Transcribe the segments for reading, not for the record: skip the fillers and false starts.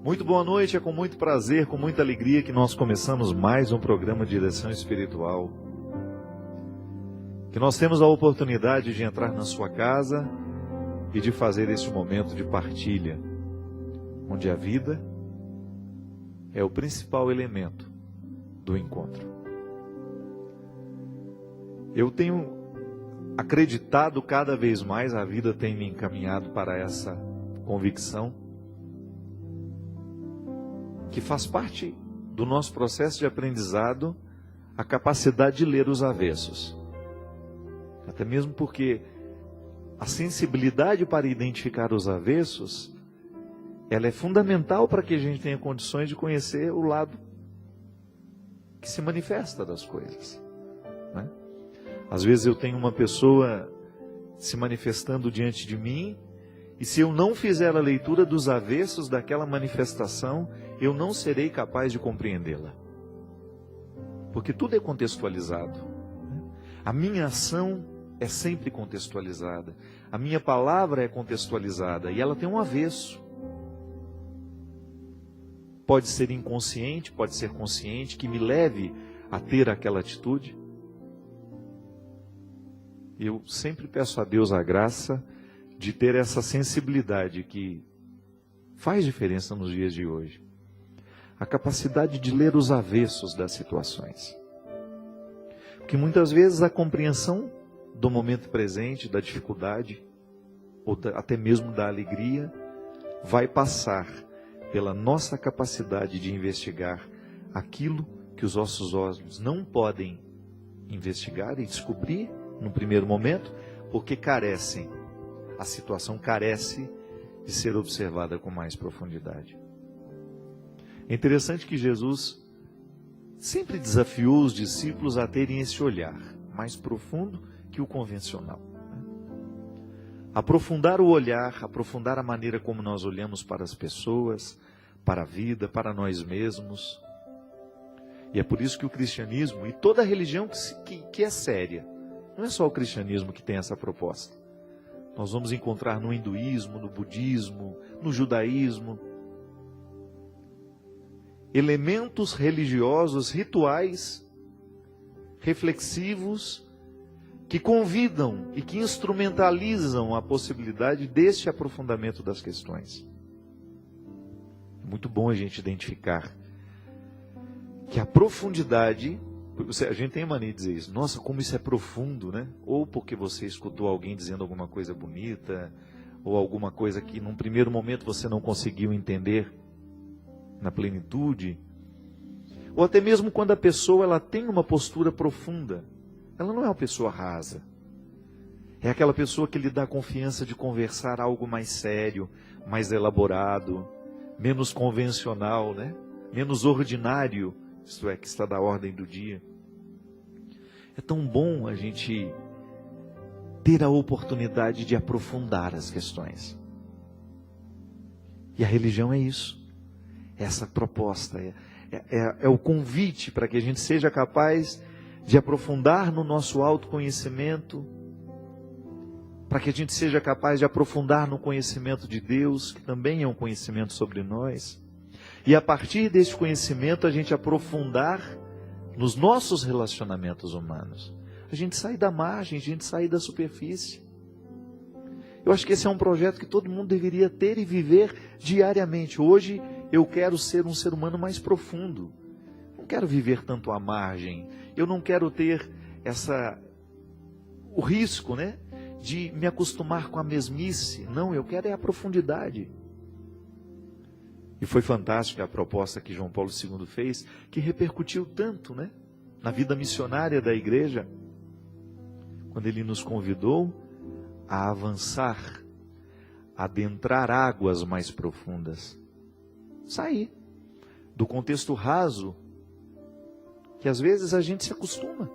Muito boa noite, é com muito prazer, com muita alegria que nós começamos mais um programa de Direção Espiritual. Que nós temos a oportunidade de entrar na sua casa e de fazer esse momento de partilha, onde a vida é o principal elemento do encontro. Eu tenho acreditado cada vez mais, a vida tem me encaminhado para essa convicção, que faz parte do nosso processo de aprendizado a capacidade de ler os avessos. Até mesmo porque a sensibilidade para identificar os avessos, ela é fundamental para que a gente tenha condições de conhecer o lado que se manifesta das coisas, né? Às vezes eu tenho uma pessoa se manifestando diante de mim, e se eu não fizer a leitura dos avessos daquela manifestação, eu não serei capaz de compreendê-la. Porque tudo é contextualizado. A minha ação é sempre contextualizada. A minha palavra é contextualizada e ela tem um avesso. Pode ser inconsciente, pode ser consciente, que me leve a ter aquela atitude. Eu sempre peço a Deus a graça de ter essa sensibilidade que faz diferença nos dias de hoje. A capacidade de ler os avessos das situações. Porque muitas vezes a compreensão do momento presente, da dificuldade, ou até mesmo da alegria, vai passar pela nossa capacidade de investigar aquilo que os nossos olhos não podem investigar e descobrir no primeiro momento, porque carecem. A situação carece de ser observada com mais profundidade. É interessante que Jesus sempre desafiou os discípulos a terem esse olhar mais profundo que o convencional. Aprofundar o olhar, aprofundar a maneira como nós olhamos para as pessoas, para a vida, para nós mesmos. E é por isso que o cristianismo, e toda religião que é séria, não é só o cristianismo que tem essa proposta. Nós vamos encontrar no hinduísmo, no budismo, no judaísmo, elementos religiosos, rituais, reflexivos, que convidam e que instrumentalizam a possibilidade deste aprofundamento das questões. É muito bom a gente identificar que a profundidade... A gente tem a mania de dizer isso. Nossa, como isso é profundo, né? Ou porque você escutou alguém dizendo alguma coisa bonita, ou alguma coisa que num primeiro momento você não conseguiu entender na plenitude. Ou até mesmo quando a pessoa ela tem uma postura profunda. Ela não é uma pessoa rasa. É aquela pessoa que lhe dá confiança de conversar algo mais sério, mais elaborado, menos convencional, né? Menos ordinário. Isto é, que está da ordem do dia. É tão bom a gente ter a oportunidade de aprofundar as questões. E a religião é isso. Essa proposta, é o convite para que a gente seja capaz de aprofundar no nosso autoconhecimento, para que a gente seja capaz de aprofundar no conhecimento de Deus, que também é um conhecimento sobre nós. E a partir desse conhecimento a gente aprofundar nos nossos relacionamentos humanos. A gente sair da margem, a gente sair da superfície. Eu acho que esse é um projeto que todo mundo deveria ter e viver diariamente. Hoje eu quero ser um ser humano mais profundo. Não quero viver tanto à margem. Eu não quero ter o risco, né, de me acostumar com a mesmice. Não, eu quero é a profundidade. E foi fantástica a proposta que João Paulo II fez, que repercutiu tanto, né, na vida missionária da igreja, quando ele nos convidou a avançar, a adentrar águas mais profundas. Sair do contexto raso, que às vezes a gente se acostuma.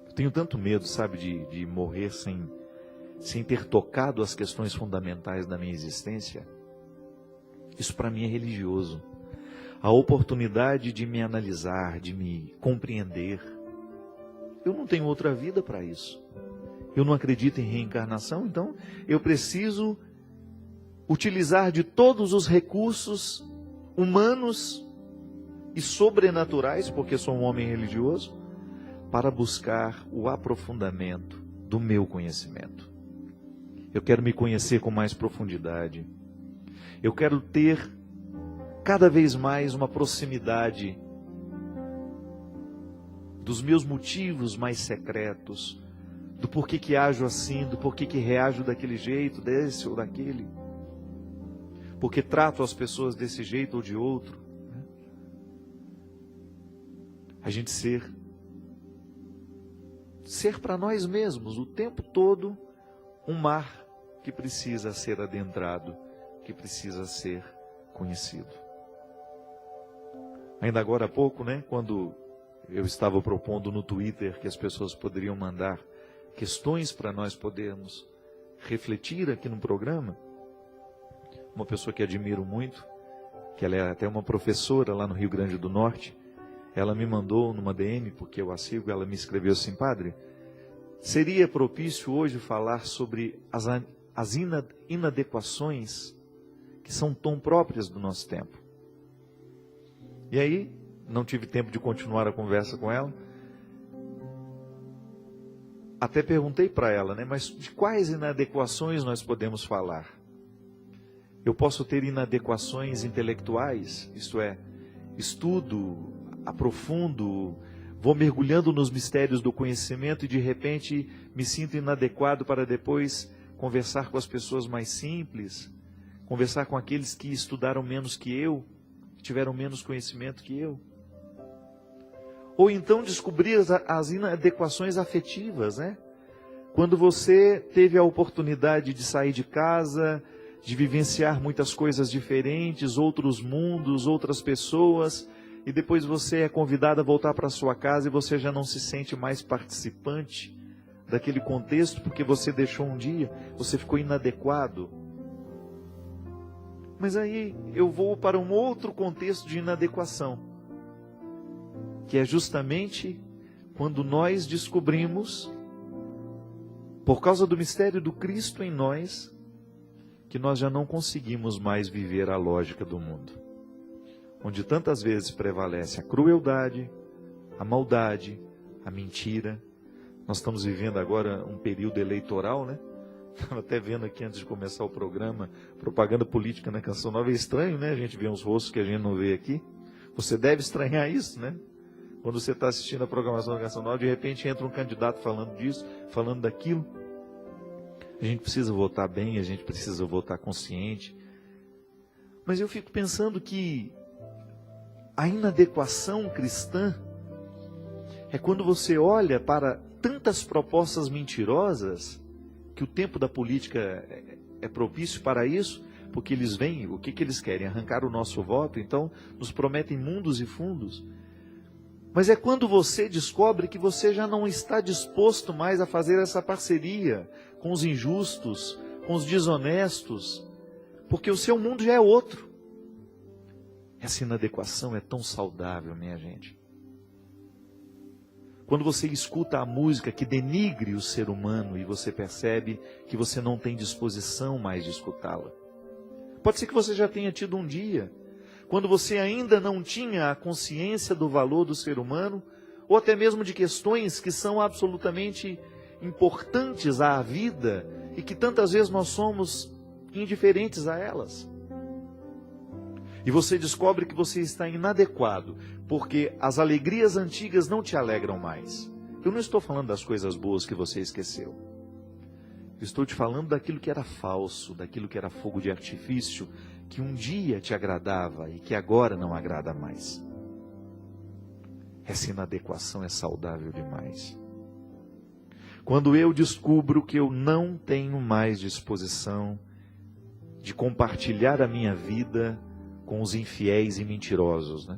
Eu tenho tanto medo, sabe, de morrer sem ter tocado as questões fundamentais da minha existência. Isso para mim é religioso. A oportunidade de me analisar, de me compreender. Eu não tenho outra vida para isso. Eu não acredito em reencarnação, então eu preciso utilizar de todos os recursos humanos e sobrenaturais, porque sou um homem religioso, para buscar o aprofundamento do meu conhecimento. Eu quero me conhecer com mais profundidade. Eu quero ter cada vez mais uma proximidade dos meus motivos mais secretos, do porquê que ajo assim, do porquê que reajo daquele jeito, desse ou daquele, porque trato as pessoas desse jeito ou de outro. A gente ser para nós mesmos o tempo todo um mar que precisa ser adentrado, que precisa ser conhecido. Ainda agora há pouco, quando eu estava propondo no Twitter que as pessoas poderiam mandar questões para nós podermos refletir aqui no programa, uma pessoa que admiro muito, que ela é até uma professora lá no Rio Grande do Norte, ela me mandou numa DM, porque eu a sigo, ela me escreveu assim: padre, seria propício hoje falar sobre as inadequações que são tão próprias do nosso tempo. E aí, não tive tempo de continuar a conversa com ela. Até perguntei para ela, mas de quais inadequações nós podemos falar? Eu posso ter inadequações intelectuais, isto é, estudo, aprofundo, vou mergulhando nos mistérios do conhecimento e de repente me sinto inadequado para depois conversar com as pessoas mais simples, conversar com aqueles que estudaram menos que eu, que tiveram menos conhecimento que eu. Ou então descobrir as inadequações afetivas, Quando você teve a oportunidade de sair de casa, de vivenciar muitas coisas diferentes, outros mundos, outras pessoas, e depois você é convidado a voltar para sua casa e você já não se sente mais participante daquele contexto, porque você deixou um dia, você ficou inadequado. Mas aí eu vou para um outro contexto de inadequação, que é justamente quando nós descobrimos, por causa do mistério do Cristo em nós, que nós já não conseguimos mais viver a lógica do mundo, onde tantas vezes prevalece a crueldade, a maldade, a mentira. Nós estamos vivendo agora um período eleitoral, Estava até vendo aqui antes de começar o programa, propaganda política na Canção Nova. É estranho, A gente vê uns rostos que a gente não vê aqui. Você deve estranhar isso, Quando você está assistindo a programação da Canção Nova, de repente entra um candidato falando disso, falando daquilo. A gente precisa votar bem, a gente precisa votar consciente. Mas eu fico pensando que a inadequação cristã é quando você olha para tantas propostas mentirosas, que o tempo da política é propício para isso, porque eles vêm, o que eles querem? Arrancar o nosso voto, então nos prometem mundos e fundos. Mas é quando você descobre que você já não está disposto mais a fazer essa parceria com os injustos, com os desonestos, porque o seu mundo já é outro. Essa inadequação é tão saudável, minha gente. Quando você escuta a música que denigre o ser humano e você percebe que você não tem disposição mais de escutá-la. Pode ser que você já tenha tido um dia, quando você ainda não tinha a consciência do valor do ser humano, ou até mesmo de questões que são absolutamente importantes à vida e que tantas vezes nós somos indiferentes a elas. E você descobre que você está inadequado, porque as alegrias antigas não te alegram mais. Eu não estou falando das coisas boas que você esqueceu. Eu estou te falando daquilo que era falso, daquilo que era fogo de artifício, que um dia te agradava e que agora não agrada mais. Essa inadequação é saudável demais. Quando eu descubro que eu não tenho mais disposição de compartilhar a minha vida com os infiéis e mentirosos,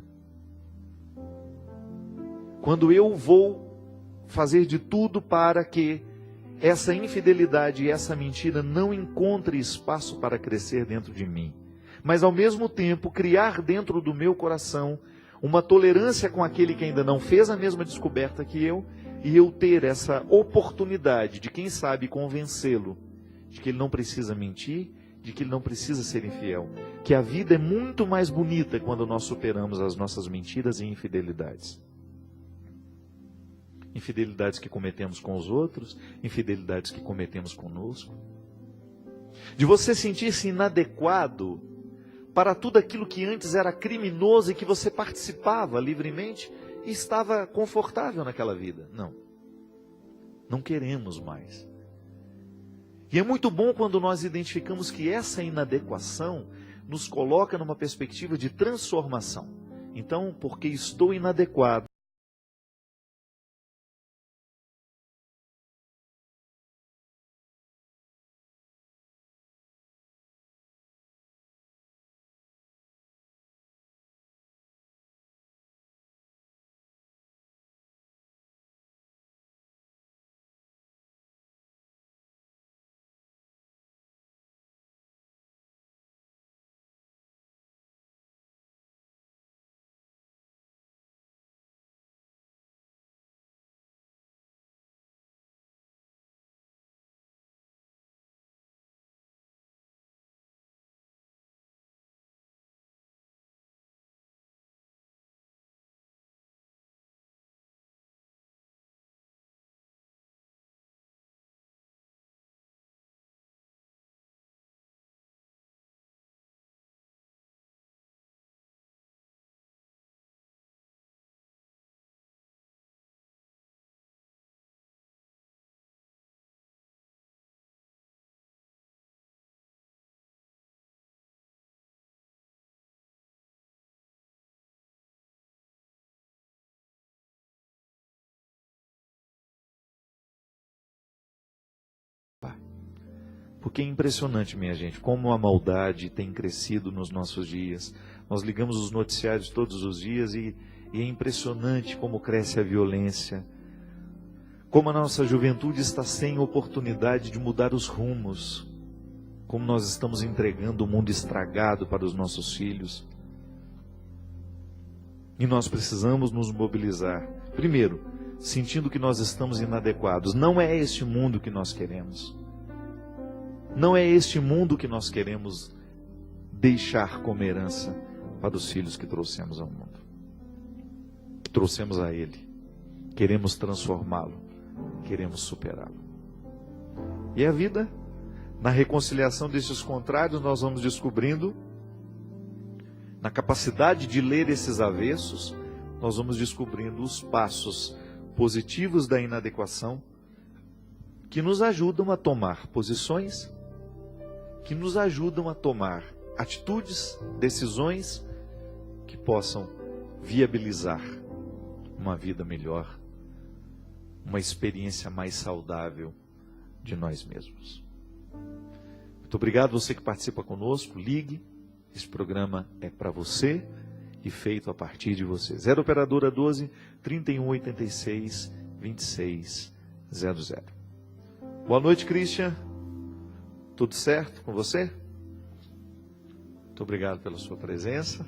Quando eu vou fazer de tudo para que essa infidelidade e essa mentira não encontre espaço para crescer dentro de mim, mas ao mesmo tempo criar dentro do meu coração uma tolerância com aquele que ainda não fez a mesma descoberta que eu, e eu ter essa oportunidade de, quem sabe, convencê-lo de que ele não precisa mentir, de que ele não precisa ser infiel, que a vida é muito mais bonita quando nós superamos as nossas mentiras e infidelidades. Infidelidades que cometemos com os outros, infidelidades que cometemos conosco. De você sentir-se inadequado para tudo aquilo que antes era criminoso e que você participava livremente e estava confortável naquela vida. Não. Não queremos mais. E é muito bom quando nós identificamos que essa inadequação nos coloca numa perspectiva de transformação. Então, porque estou inadequado, porque é impressionante, minha gente, como a maldade tem crescido nos nossos dias. Nós ligamos os noticiários todos os dias e é impressionante como cresce a violência. Como a nossa juventude está sem oportunidade de mudar os rumos. Como nós estamos entregando o mundo estragado para os nossos filhos. E nós precisamos nos mobilizar. Primeiro, sentindo que nós estamos inadequados. Não é este mundo que nós queremos. Não é este mundo que nós queremos deixar como herança para os filhos que trouxemos ao mundo. Trouxemos a Ele. Queremos transformá-lo. Queremos superá-lo. E a vida, na reconciliação desses contrários, nós vamos descobrindo, na capacidade de ler esses avessos, nós vamos descobrindo os passos positivos da inadequação que nos ajudam a tomar posições, que nos ajudam a tomar atitudes, decisões que possam viabilizar uma vida melhor, uma experiência mais saudável de nós mesmos. Muito obrigado você que participa conosco, ligue, esse programa é para você e feito a partir de você. 0 operadora 12 3186 2600. Boa noite, Christian. Tudo certo com você? Muito obrigado pela sua presença.